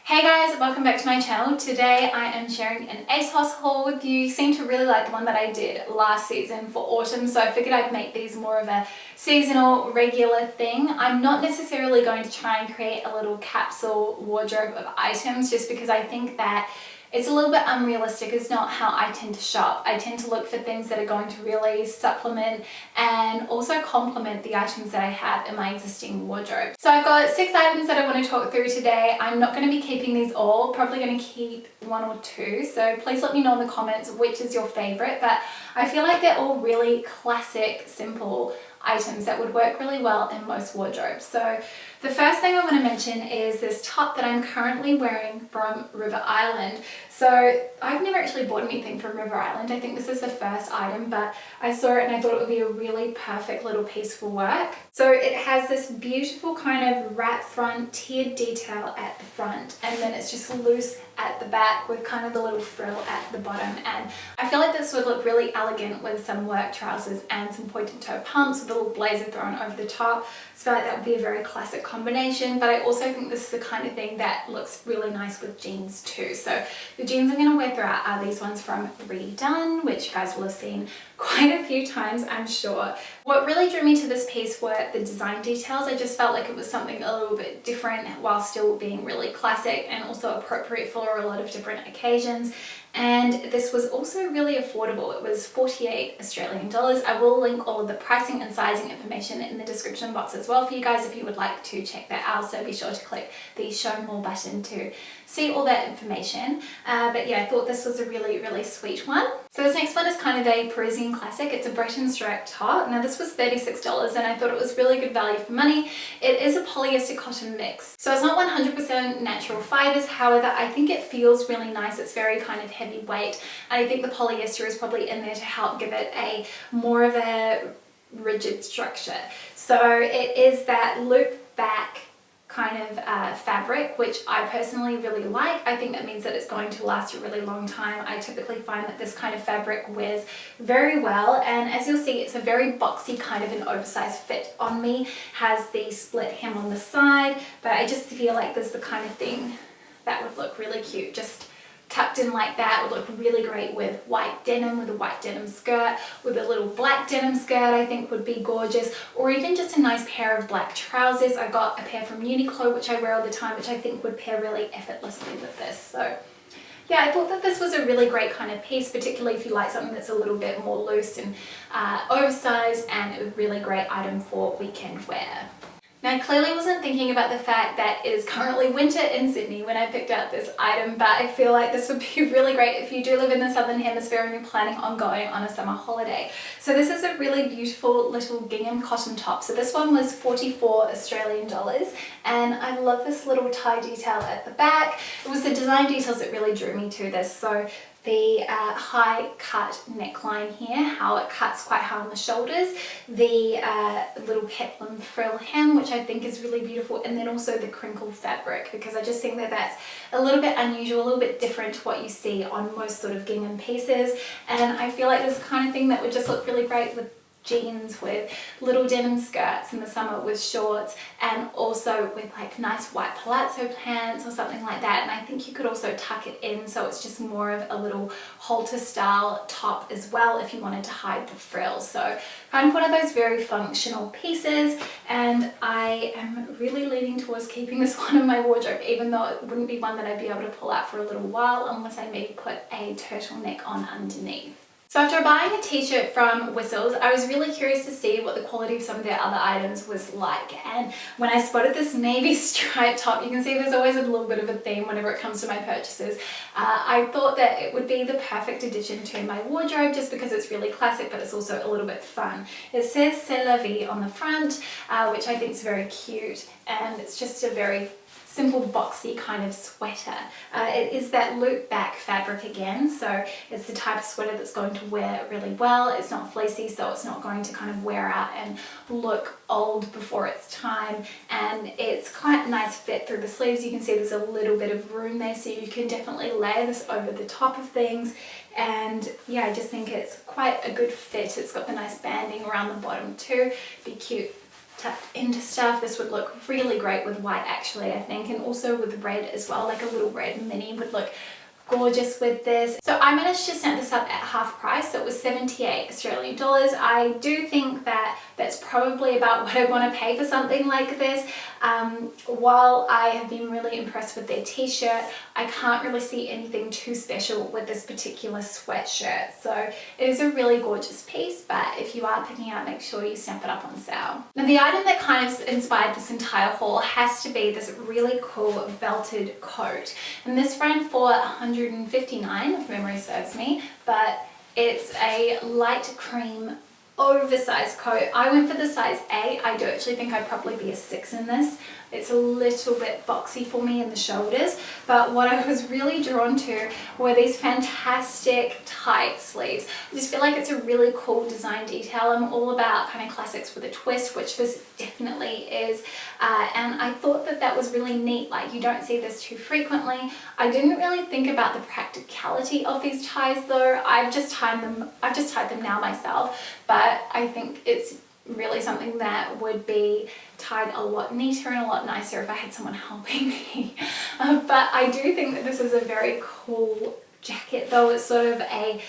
Hey guys, welcome back to my channel. Today I am sharing an ASOS haul with you. You seem to really like the one that I did last season for autumn, so I figured I'd make these more of a seasonal, regular thing. I'm not necessarily going to try and create a little capsule wardrobe of items just because I think that it's a little bit unrealistic. It's not how I tend to shop. I tend to look for things that are going to really supplement and also complement the items that I have in my existing wardrobe. So I've got 6 items that I want to talk through today. I'm not going to be keeping these all, probably going to keep 1 or 2. So please let me know in the comments which is your favorite, but I feel like they're all really classic, simple items that would work really well in most wardrobes. So the first thing I want to mention is this top that I'm currently wearing from River Island. So I've never actually bought anything from River Island. I think this is the first item, but I saw it and I thought it would be a really perfect little piece for work. So it has this beautiful kind of wrap front tiered detail at the front, and then it's just loose at the back with kind of the little frill at the bottom. And I feel like this would look really elegant with some work trousers and some pointed toe pumps with a little blazer thrown over the top. So I feel like that would be a very classic combination, but I also think this is the kind of thing that looks really nice with jeans too. So the jeans I'm going to wear throughout are these ones from Breton, which you guys will have seen quite a few times, I'm sure. What really drew me to this piece were the design details. I just felt like it was something a little bit different while still being really classic and also appropriate for a lot of different occasions. And this was also really affordable. It was 48 Australian dollars. I will link all of the pricing and sizing information in the description box as well for you guys if you would like to check that out. So be sure to click the show more button to see all that information. But yeah, I thought this was a really sweet one. So this next one is kind of a Parisian classic. It's a Breton striped top. Now this was $36 and I thought it was really good value for money. It is a polyester cotton mix. So it's not 100% natural fibers. However, I think it feels really nice. It's very kind of heavy weight. And I think the polyester is probably in there to help give it a more of a rigid structure. So it is that loop back kind of fabric, which I personally really like. I think that means that it's going to last a really long time. I typically find that this kind of fabric wears very well, and as you'll see, it's a very boxy kind of an oversized fit on me. Has the split hem on the side, but I just feel like this is the kind of thing that would look really cute. Just tucked in like that would look really great with white denim, with a white denim skirt, with a little black denim skirt I think would be gorgeous, or even just a nice pair of black trousers. I got a pair from Uniqlo which I wear all the time, which I think would pair really effortlessly with this. So yeah, I thought that this was a really great kind of piece, particularly if you like something that's a little bit more loose and oversized, and a really great item for weekend wear. Now, I clearly wasn't thinking about the fact that it is currently winter in Sydney when I picked out this item, but I feel like this would be really great if you do live in the Southern Hemisphere and you're planning on going on a summer holiday. So this is a really beautiful little gingham cotton top. So this one was 44 Australian dollars, and I love this little tie detail at the back. It was the design details that really drew me to this. So the high cut neckline here, how it cuts quite high on the shoulders, the little peplum frill hem, which I think is really beautiful, and then also the crinkle fabric, because I just think that that's a little bit unusual, a little bit different to what you see on most sort of gingham pieces, and I feel like this kind of thing that would just look really great with jeans, with little denim skirts in the summer, with shorts, and also with like nice white palazzo pants or something like that. And I think you could also tuck it in so it's just more of a little halter style top as well if you wanted to hide the frills. So kind of one of those very functional pieces, and I am really leaning towards keeping this one in my wardrobe, even though it wouldn't be one that I'd be able to pull out for a little while unless I maybe put a turtleneck on underneath. So after buying a t-shirt from Whistles, I was really curious to see what the quality of some of their other items was like. And when I spotted this navy striped top, you can see there's always a little bit of a theme whenever it comes to my purchases. I thought that it would be the perfect addition to my wardrobe just because it's really classic, but it's also a little bit fun. It says C'est la vie on the front, which I think is very cute, and it's just a very simple boxy kind of sweater. It is that loop back fabric again, so it's the type of sweater that's going to wear really well. It's not fleecy, so it's not going to kind of wear out and look old before its time, and it's quite a nice fit through the sleeves. You can see there's a little bit of room there, so you can definitely layer this over the top of things. And yeah, I just think it's quite a good fit. It's got the nice banding around the bottom too. Be cute tucked into stuff. This would look really great with white actually, I think, and also with red as well, like a little red mini would look gorgeous with this. So I managed to snap this up at half price, so it was 78 Australian dollars. I do think that that's probably about what I want to pay for something like this. While I have been really impressed with their t-shirt, I can't really see anything too special with this particular sweatshirt. So it is a really gorgeous piece, but if you are picking out, make sure you snap it up on sale. Now the item that kind of inspired this entire haul has to be this really cool belted coat. And this ran for $159 if memory serves me, but it's a light cream oversized coat. I went for the size 8. I do actually think I'd probably be a 6 in this. It's a little bit boxy for me in the shoulders, but what I was really drawn to were these fantastic tight sleeves. I just feel like it's a really cool design detail. I'm all about kind of classics with a twist, which this definitely is, and I thought that that was really neat. Like, you don't see this too frequently. I didn't really think about the practicality of these ties though. I've just tied them now myself, but I think it's really something that would be tied a lot neater and a lot nicer if I had someone helping me. But I do think that this is a very cool jacket, though it's sort of a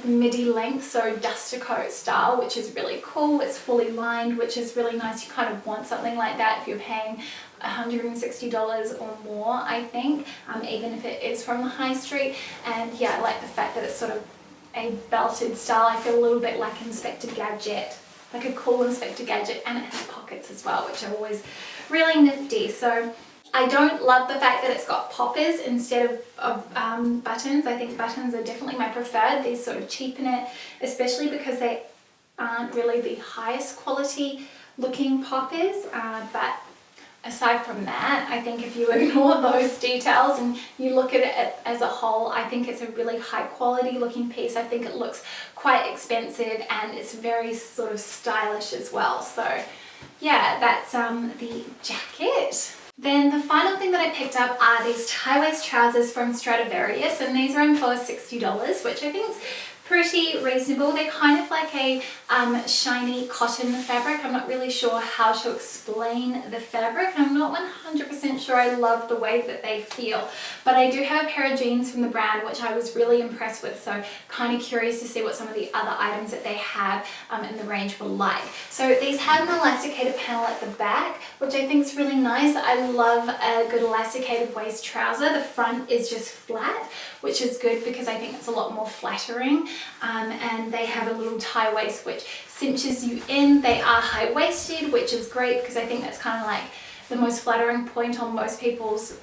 midi length, so duster coat style, which is really cool. It's fully lined, which is really nice. You kind of want something like that if you're paying $160 or more, I think, even if it is from the high street. And yeah, I like the fact that it's sort of a belted style. I feel a little bit like Inspector Gadget, like a cool Inspector Gadget, and it has pockets as well, which are always really nifty. So I don't love the fact that it's got poppers instead of buttons. I think buttons are definitely my preferred. These sort of cheapen it, especially because they aren't really the highest quality looking poppers, but aside from that, I think if you ignore those details and you look at it as a whole, I think it's a really high quality looking piece. I think it looks quite expensive and it's very sort of stylish as well. So yeah, that's the jacket. Then the final thing that I picked up are these tie-waist trousers from Stradivarius, and these ran for $60, which I think is pretty reasonable. They're kind of like a shiny cotton fabric. I'm not really sure how to explain the fabric. I'm not 100% sure I love the way that they feel, but I do have a pair of jeans from the brand which I was really impressed with, so kind of curious to see what some of the other items that they have in the range were like. So these have an elasticated panel at the back, which I think is really nice. I love a good elasticated waist trouser. The front is just flat, which is good because I think it's a lot more flattering. And they have a little tie waist which cinches you in. They are high-waisted, which is great because I think that's kind of like the most flattering point on most people's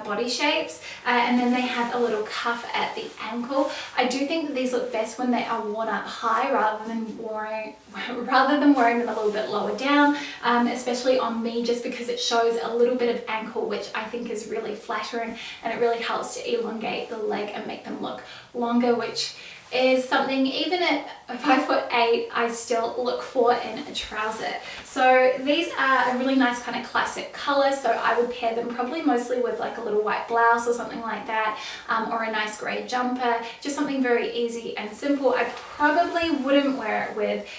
body shapes. And then they have a little cuff at the ankle. I do think that these look best when they are worn up high rather than wearing them a little bit lower down, especially on me, just because it shows a little bit of ankle, which I think is really flattering, and it really helps to elongate the leg and make them look longer, which is something even at 5'8" I still look for in a trouser. So these are a really nice kind of classic color, so I would pair them probably mostly with like a little white blouse or something like that, or a nice grey jumper, just something very easy and simple. I probably wouldn't wear it with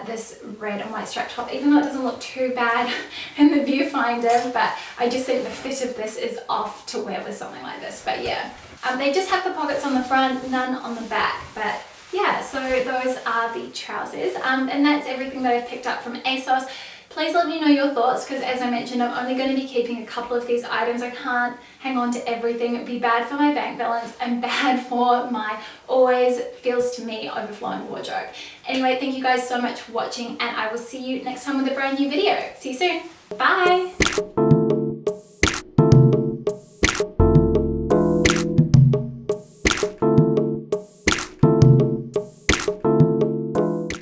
this red and white striped top, even though it doesn't look too bad in the viewfinder, but I just think the fit of this is off to wear with something like this. But yeah, they just have the pockets on the front, none on the back. But yeah, so those are the trousers, and that's everything that I've picked up from ASOS. Please let me know your thoughts, because as I mentioned, I'm only going to be keeping a couple of these items. I can't hang on to everything. It would be bad for my bank balance and bad for my always feels to me overflowing wardrobe. Anyway, thank you guys so much for watching, and I will see you next time with a brand new video. See you soon. Bye.